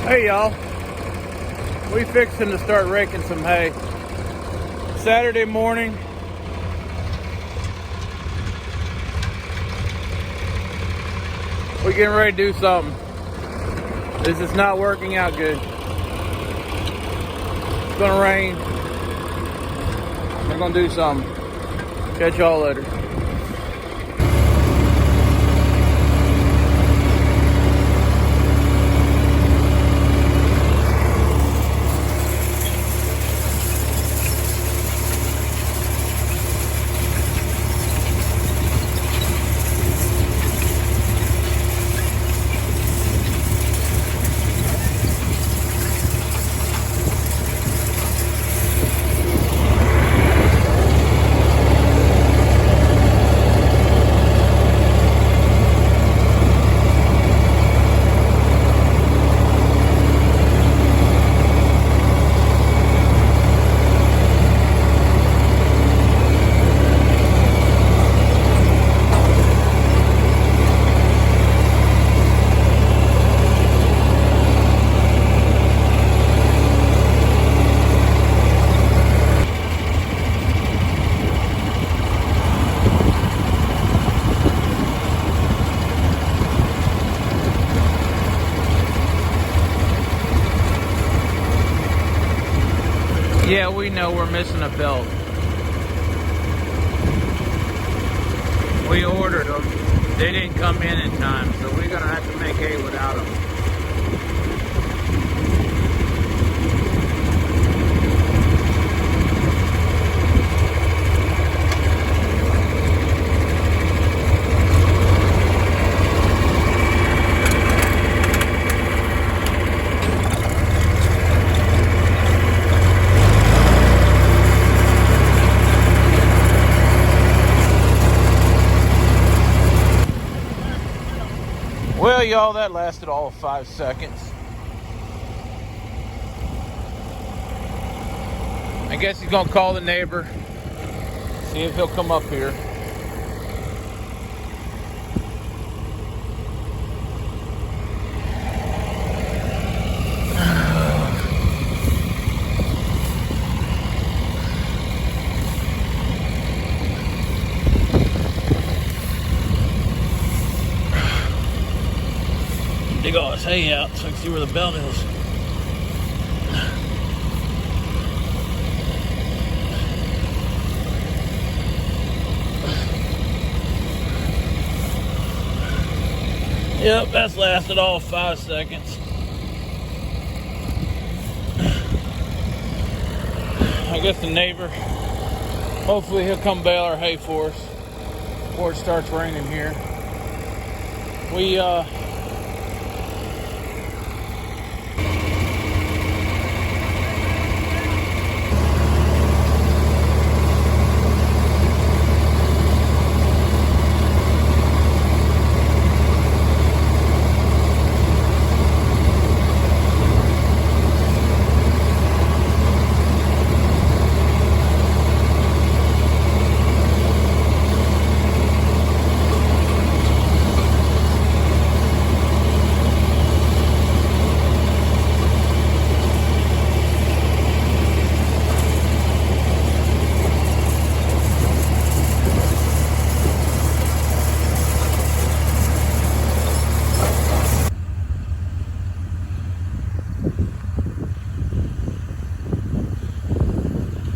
Hey y'all, we fixing to start raking some hay. Saturday morning. We're getting ready to do something. This is not working out good. It's gonna rain. We're gonna do something. Catch y'all later. Yeah, we know we're missing a belt. We ordered them. They didn't come in time, so we're gonna have to make hay without them. Well, y'all, that lasted all of 5 seconds. I guess he's gonna call the neighbor, see if he'll come up here. Dig all his hay out so I can see where the belt is. Yep, that's lasted all 5 seconds. I guess the neighbor, hopefully he'll come bale our hay for us before it starts raining here.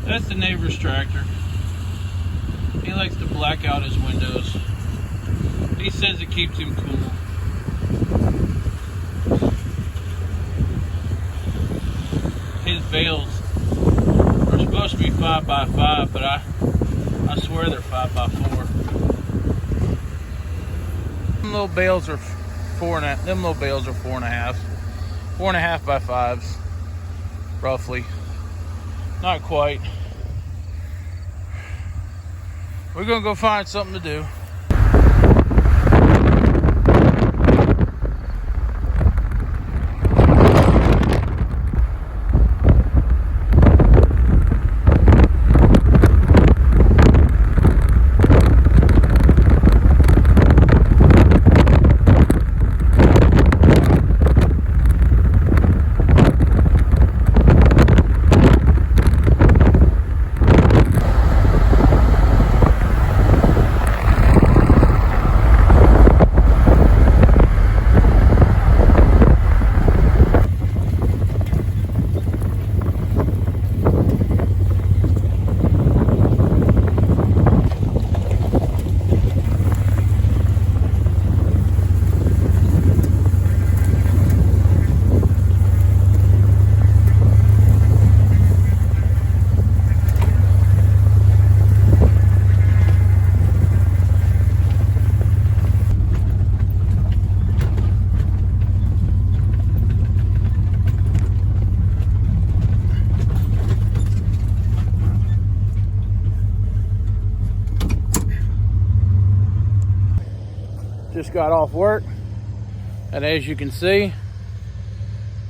That's the neighbor's tractor. He likes to black out his windows. He says it keeps him cool. His bales are supposed to be 5x5, but I swear they're 5x4. Them little bales are 4.5. Them little bales are 4.5. 4.5 by 5s, roughly. Not quite. We're gonna go find something to do. just got off work, and as you can see,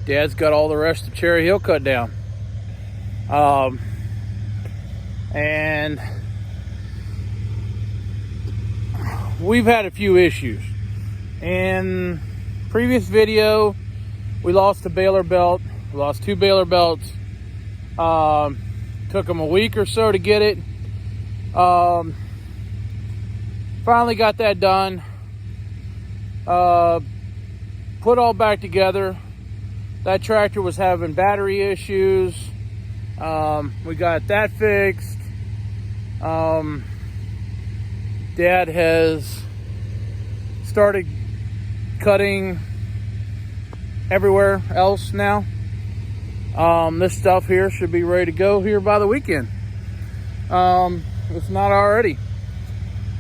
Dad's got all the rest of Cherry Hill cut down. And we've had a few issues. In previous video, we lost a baler belt. We lost 2 baler belts. Took them a week or so to get it. Finally got that done. Put all back together. That tractor was having battery issues. We got that fixed. Dad has started cutting everywhere else now. This stuff here should be ready to go here by the weekend. It's not already.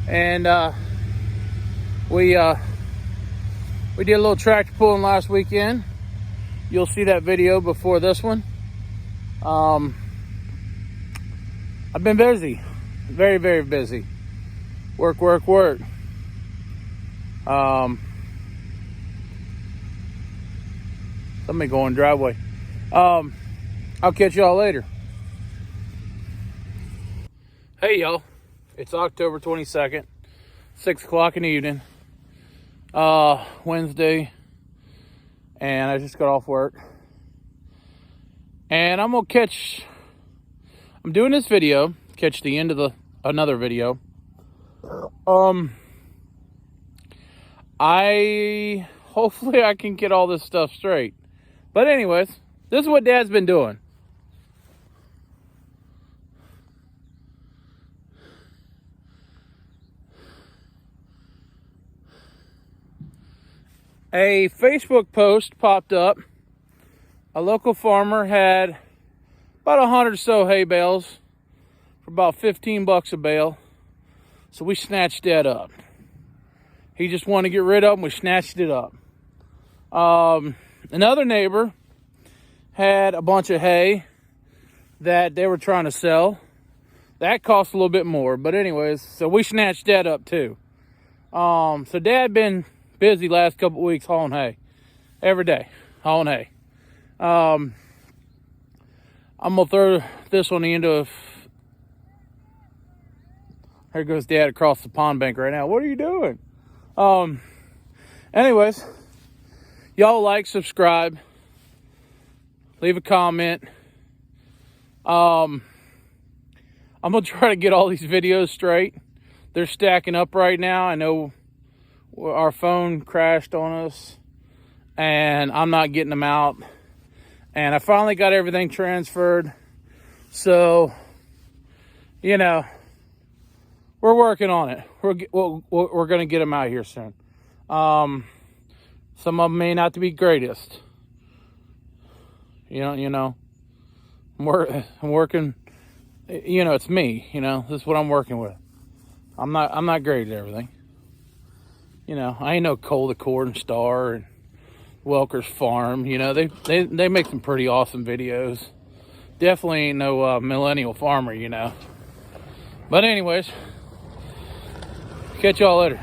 And we did a little tractor pulling last weekend. You'll see that video before this one. I've been busy, very, very busy. Work. Somebody going driveway. I'll catch y'all later. Hey y'all, it's October 22nd, 6 o'clock in the evening, Wednesday, and I just got off work. And I'm doing this video, catch the end of another video. Hopefully I can get all this stuff straight. But anyways, this is what Dad's been doing. A Facebook post popped up. A local farmer had about 100 or so hay bales for about 15 bucks a bale. So we snatched that up. He just wanted to get rid of them. We snatched it up. Another neighbor had a bunch of hay that they were trying to sell. That cost a little bit more. But anyways, so we snatched that up too. So Dad been busy last couple weeks hauling hay. Every day, hauling hay. I'm gonna throw this on the end of... There goes Dad across the pond bank right now. What are you doing? Anyways, y'all like, subscribe, leave a comment. I'm gonna try to get all these videos straight. They're stacking up right now. I know our phone crashed on us and I'm not getting them out. And I finally got everything transferred. So, you know, we're working on it. We're going to get them out here soon. Some of them may not be greatest. You know, I'm working, you know, it's me, you know, this is what I'm working with. I'm not great at everything. You know, I ain't no Cold Accord and Star and Welker's Farm. You know, they make some pretty awesome videos. Definitely ain't no millennial farmer, you know. But anyways, catch y'all later.